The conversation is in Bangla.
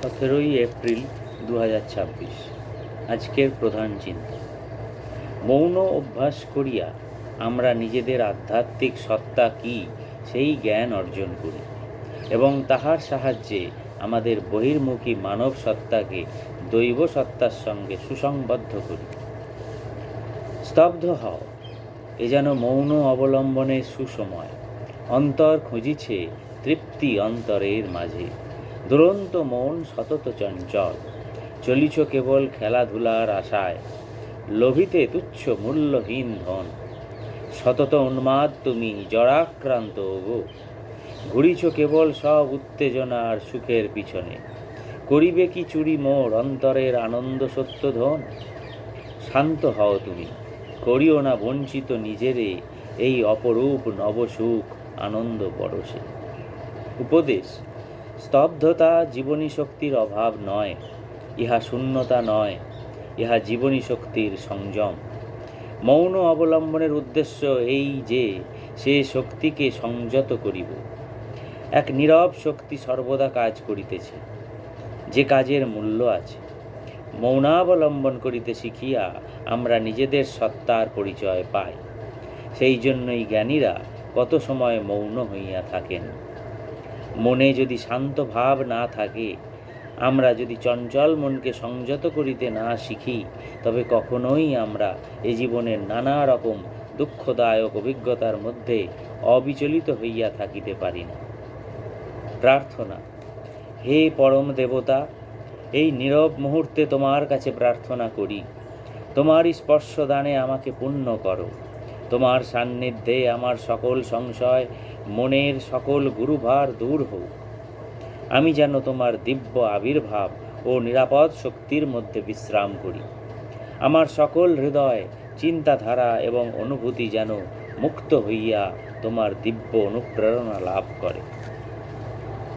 17ই এপ্রিল 2026। আজকের প্রধান চিন্তা। মৌন অভ্যাস করিয়া আমরা নিজেদের আধ্যাত্মিক সত্তা কি সেই জ্ঞান অর্জন করি এবং তাহার সাহায্যে আমাদের বহির্মুখী মানব সত্তাকে দৈব সত্তার সঙ্গে সুসংবদ্ধ করি। স্তব্ধ হও, এ যেন মৌন অবলম্বনের সুসময়। অন্তর খুঁজিছে তৃপ্তি অন্তরের মাঝে। দুরন্ত মন সতত চঞ্চল, চলিছ কেবল খেলাধুলার আশায়। লোভিতে তুচ্ছ মূল্যহীন ধন, সতত উন্মাদ তুমি জড়াক্রান্ত গো। ঘুরিছ কেবল সব উত্তেজনা আর সুখের পিছনে। করিবে কি চুরি মোর অন্তরের আনন্দ সত্য ধন? শান্ত হও তুমি, করিও না বঞ্চিত নিজেরে এই অপরূপ নবসুখ আনন্দ পরশে। উপদেশ: স্তব্ধতা জীবনী শক্তির অভাব নয়, ইহা শূন্যতা নয়, ইহা জীবনী শক্তির সংযম। মৌন অবলম্বনের উদ্দেশ্য এই যে সে শক্তিকে সংযত করিব। এক নীরব শক্তি সর্বদা কাজ করিতেছে, যে কাজের মূল্য আছে। মৌনাবলম্বন করিতে শিখিয়া আমরা নিজেদের সত্তার পরিচয় পাই। সেই জন্যই জ্ঞানীরা কত সময় মৌন হইয়া থাকেন। মনে যদি শান্ত ভাব না থাকে, আমরা যদি চঞ্চল মনকে সংযত করিতে না শিখি, তবে কখনোই আমরা এ জীবনের নানা রকম দুঃখদায়ক অভিজ্ঞতার মধ্যে অবিচলিত হইয়া থাকিতে পারি না। প্রার্থনা: হে পরম দেবতা, এই নীরব মুহূর্তে তোমার কাছে প্রার্থনা করি, তোমার স্পর্শদানে আমাকে পুণ্য করো। তোমার সান্নিধ্যে আমার সকল সংশয়, মনের সকল গুরুভার দূর হোক। আমি যেন তোমার দিব্য আবির্ভাব ও নিরাপদ শক্তির মধ্যে বিশ্রাম করি। আমার সকল হৃদয়, চিন্তাধারা এবং অনুভূতি যেন মুক্ত হইয়া তোমার দিব্য অনুপ্রেরণা লাভ করে।